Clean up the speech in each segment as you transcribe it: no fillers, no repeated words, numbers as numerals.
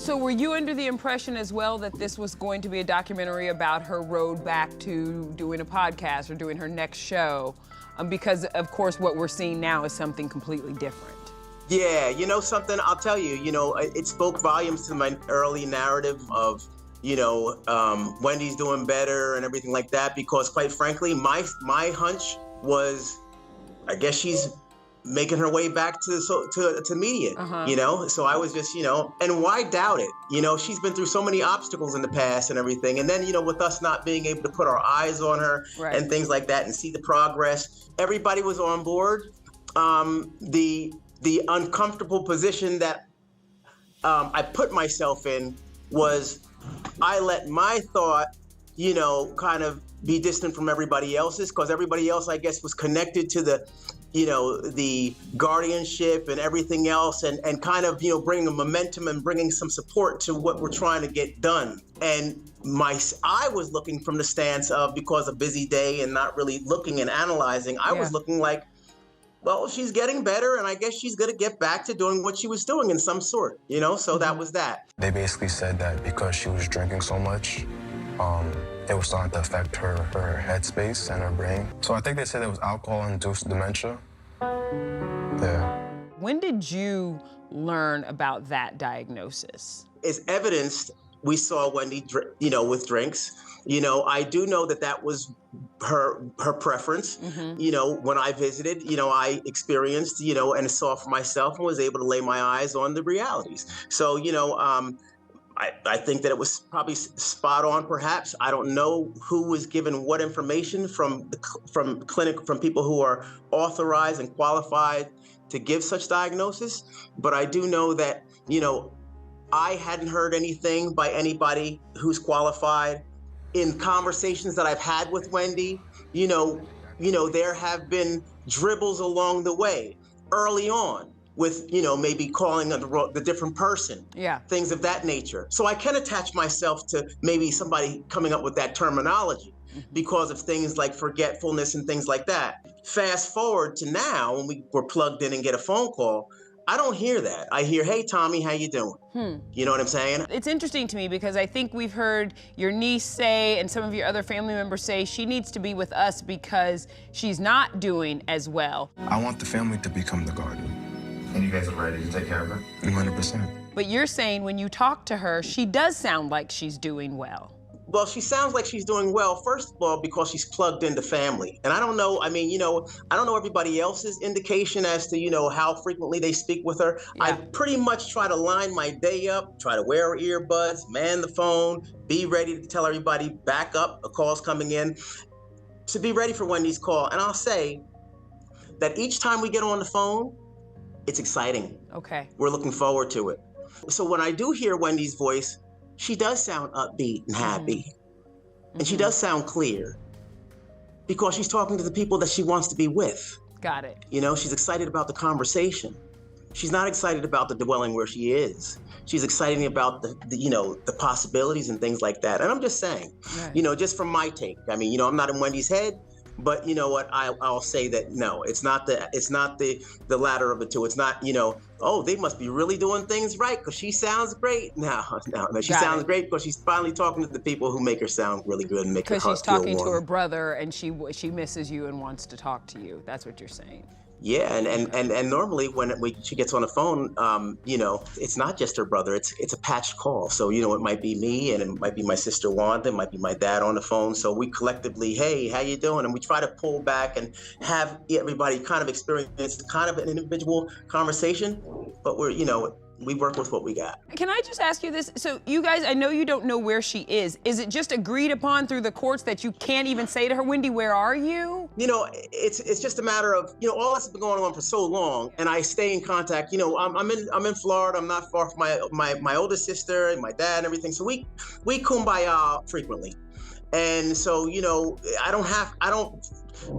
So were you under the impression as well that this was going to be a documentary about her road back to doing a podcast or doing her next show? Because, of course, what we're seeing now is something completely different. Yeah, you know something, I'll tell you, it spoke volumes to my early narrative of, Wendy's doing better and everything like that, because quite frankly, my hunch was, I guess she's making her way back to media, So I was just, and why doubt it? She's been through so many obstacles in the past and everything. And then, with us not being able to put our eyes on her and things like that and see the progress, everybody was on board. The uncomfortable position that I put myself in was I let my thought, kind of be distant from everybody else's, because everybody else, I guess, was connected to the guardianship and everything else, and kind of, bringing a momentum and bringing some support to what we're trying to get done. And I was looking from the stance of, because a busy day and not really looking and analyzing, I was looking like, well, she's getting better, and I guess she's going to get back to doing what she was doing in some sort, so that was that. They basically said that because she was drinking so much, it was starting to affect her headspace and her brain. So I think they said it was alcohol-induced dementia. Yeah. When did you learn about that diagnosis? It's evidenced we saw Wendy, with drinks. I do know that was her preference. When I visited, I experienced, and saw for myself and was able to lay my eyes on the realities. So, I think that it was probably spot on, perhaps. I don't know who was given what information from people who are authorized and qualified to give such diagnosis. But I do know that, I hadn't heard anything by anybody who's qualified. In conversations that I've had with Wendy, there have been dribbles along the way early on with, maybe calling the different person, things of that nature. So I can attach myself to maybe somebody coming up with that terminology because of things like forgetfulness and things like that. Fast forward to now, when we're plugged in and get a phone call, I don't hear that. I hear, hey, Tommy, how you doing? You know what I'm saying? It's interesting to me because I think we've heard your niece say and some of your other family members say she needs to be with us because she's not doing as well. I want the family to become the guardian. And you guys are ready to take care of her? 100%. But you're saying when you talk to her, she does sound like she's doing well. Well, she sounds like she's doing well, first of all, because she's plugged into family. And I don't know, I don't know everybody else's indication as to, how frequently they speak with her. I pretty much try to line my day up, try to wear earbuds, man the phone, be ready to tell everybody back up, a call's coming in, to be ready for Wendy's call. And I'll say that each time we get on the phone, it's exciting. Okay. We're looking forward to it. So when I do hear Wendy's voice, she does sound upbeat and happy. And she does sound clear because she's talking to the people that she wants to be with. Got it. She's excited about the conversation. She's not excited about the dwelling where she is. She's excited about the possibilities and things like that. And I'm just saying, just from my take. I'm not in Wendy's head, but you know what? I'll say that no, it's not the latter of the two. It's not, oh, they must be really doing things right because she sounds great. No, she sounds great because she's finally talking to the people who make her sound really good and make her heart feel warm. Because she's talking to her brother and she misses you and wants to talk to you. That's what you're saying. Yeah, and normally when she gets on the phone, it's not just her brother. It's a patched call. So, it might be me and it might be my sister Wanda, it might be my dad on the phone. So we collectively, hey, how you doing? And we try to pull back and have everybody kind of experience kind of an individual conversation. But we work with what we got. Can I just ask you this? So you guys, I know you don't know where she is. Is it just agreed upon through the courts that you can't even say to her, Wendy, where are you? It's just a matter of, all this has been going on for so long, and I stay in contact. I'm in Florida. I'm not far from my oldest sister and my dad and everything. So we kumbaya frequently. And so, I don't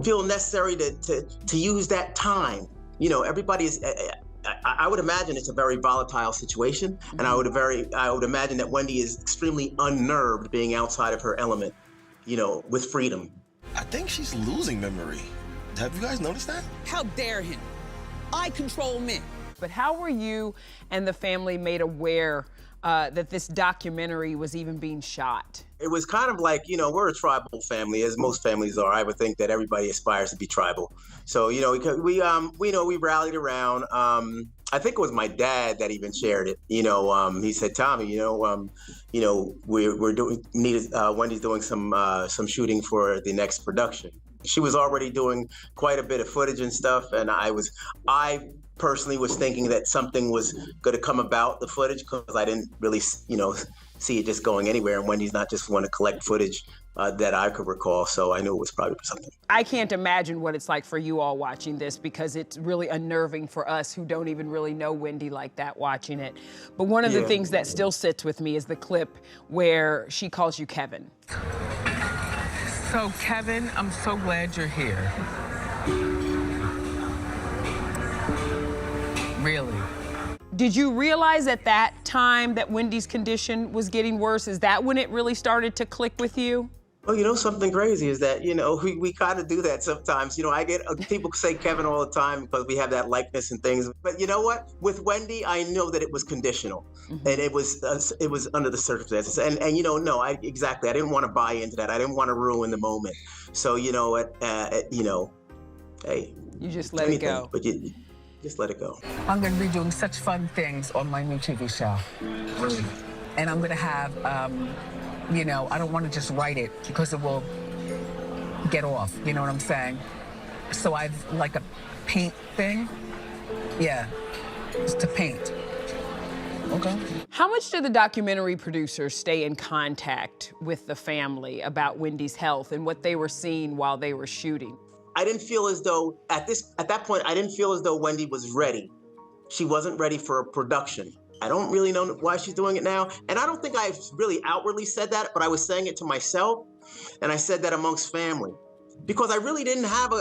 feel necessary to use that time. Everybody is, I would imagine it's a very volatile situation, and I would imagine that Wendy is extremely unnerved being outside of her element, with freedom. I think she's losing memory. Have you guys noticed that? How dare him? I control men. But how were you and the family made aware that this documentary was even being shot? It was kind of like, we're a tribal family, as most families are. I would think that everybody aspires to be tribal. So, we rallied around. I think it was my dad that even shared it. He said, Tommy, we're doing Wendy's doing some shooting for the next production. She was already doing quite a bit of footage and stuff, and I personally was thinking that something was going to come about the footage, because I didn't really, see it just going anywhere. And Wendy's not just want to collect footage that I could recall, so I knew it was probably something. I can't imagine what it's like for you all watching this, because it's really unnerving for us who don't even really know Wendy like that watching it. But one of the things that still sits with me is the clip where she calls you Kevin. So, Kevin, I'm so glad you're here. Really. Did you realize at that time that Wendy's condition was getting worse? Is that when it really started to click with you? Well, something crazy is that, we kind of do that sometimes. I get people say Kevin all the time because we have that likeness and things. But you know what? With Wendy, I know that it was conditional, and it was under the circumstances. And no, exactly. I didn't want to buy into that. I didn't want to ruin the moment. So hey, you just let it go. But you just let it go. I'm going to be doing such fun things on my new TV show. And I'm going to have, I don't want to just write it because it will get off. You know what I'm saying? So I've like a paint thing. Yeah, it's to paint. Okay. How much do the documentary producers stay in contact with the family about Wendy's health and what they were seeing while they were shooting? I didn't feel as though, at that point, I didn't feel as though Wendy was ready. She wasn't ready for a production. I don't really know why she's doing it now. And I don't think I've really outwardly said that, but I was saying it to myself. And I said that amongst family, because I really didn't have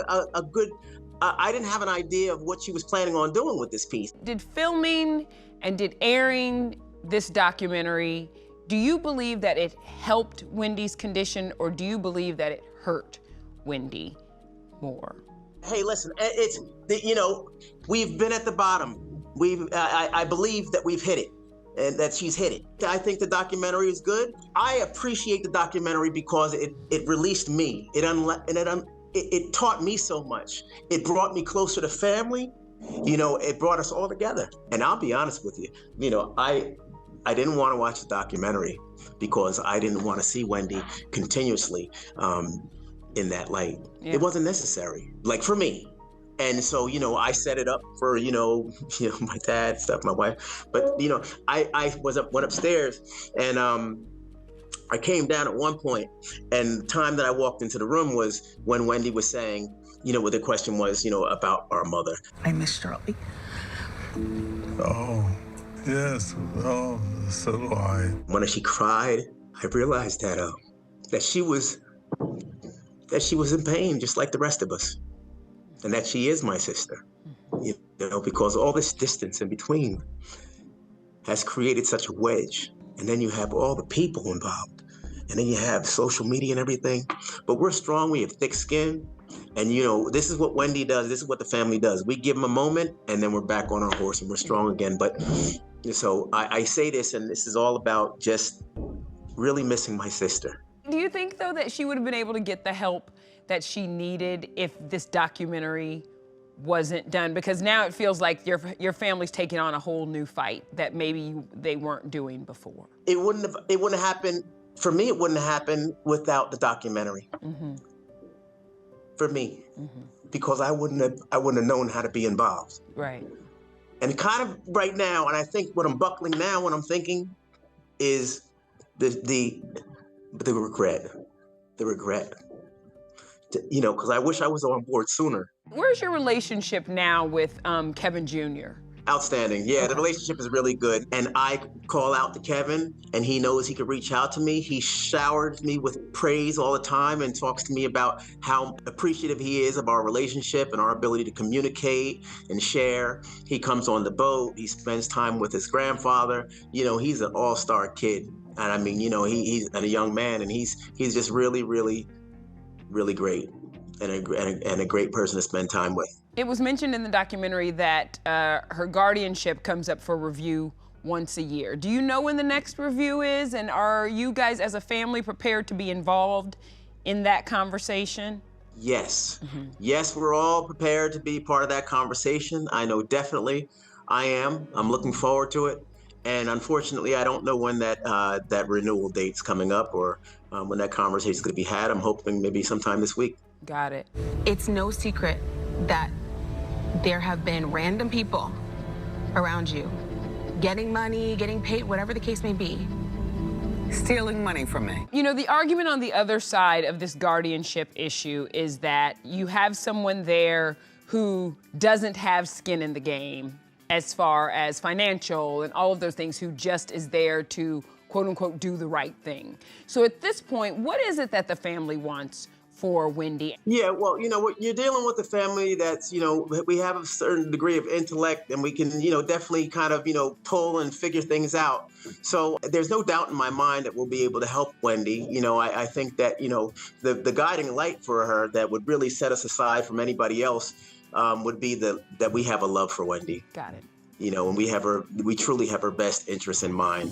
I didn't have an idea of what she was planning on doing with this piece. Did filming and did airing this documentary, do you believe that it helped Wendy's condition, or do you believe that it hurt Wendy more? Hey, listen, we've been at the bottom. I believe that we've hit it, and that she's hit it. I think the documentary is good. I appreciate the documentary because it released me. It taught me so much. It brought me closer to family. It brought us all together. And I'll be honest with you, I didn't want to watch the documentary because I didn't want to see Wendy continuously in that light. Yeah. It wasn't necessary, like for me. And so, I set it up for, my dad, stuff, my wife. But, I went upstairs, and I came down at one point, and the time that I walked into the room was when Wendy was saying, what the question was, about our mother. I miss Shirley. Oh, yes. Oh, so do I. When she cried, I realized that she was in pain, just like the rest of us. And that she is my sister, because all this distance in between has created such a wedge. And then you have all the people involved. And then you have social media and everything. But we're strong, we have thick skin. And this is what Wendy does, this is what the family does. We give them a moment, and then we're back on our horse and we're strong again. But so I say this, and this is all about just really missing my sister. Do you think, though, that she would have been able to get the help that she needed if this documentary wasn't done? Because now it feels like your family's taking on a whole new fight that maybe they weren't doing before. It wouldn't have happened, for me, it wouldn't have happened without the documentary. Mm-hmm. For me, because I wouldn't have known how to be involved. Right. And kind of right now, and I think what I'm buckling now, what I'm thinking is the regret. The regret. Because I wish I was on board sooner. Where's your relationship now with Kevin Jr.? Outstanding. Yeah, the relationship is really good. And I call out to Kevin, and he knows he can reach out to me. He showers me with praise all the time and talks to me about how appreciative he is of our relationship and our ability to communicate and share. He comes on the boat. He spends time with his grandfather. He's an all-star kid. And I mean, he's a young man, and he's just really, really, really great, and a great person to spend time with. It was mentioned in the documentary that her guardianship comes up for review once a year. Do you know when the next review is? And are you guys as a family prepared to be involved in that conversation? Yes. Yes, we're all prepared to be part of that conversation. I know definitely I am. I'm looking forward to it. And unfortunately, I don't know when that renewal date's coming up or when that conversation is going to be had. I'm hoping maybe sometime this week. Got it. It's no secret that there have been random people around you getting money, getting paid, whatever the case may be. Stealing money from me. You know, the argument on the other side of this guardianship issue is that you have someone there who doesn't have skin in the game as far as financial and all of those things, who just is there to, quote unquote, do the right thing. So at this point, what is it that the family wants for Wendy? Yeah, well, you know, you're dealing with a family that's, you know, we have a certain degree of intellect and we can, you know, definitely kind of, you know, pull and figure things out. So there's no doubt in my mind that we'll be able to help Wendy. You know, I think that, you know, the guiding light for her that would really set us aside from anybody else would be that we have a love for Wendy. Got it. You know, and we truly have her best interests in mind.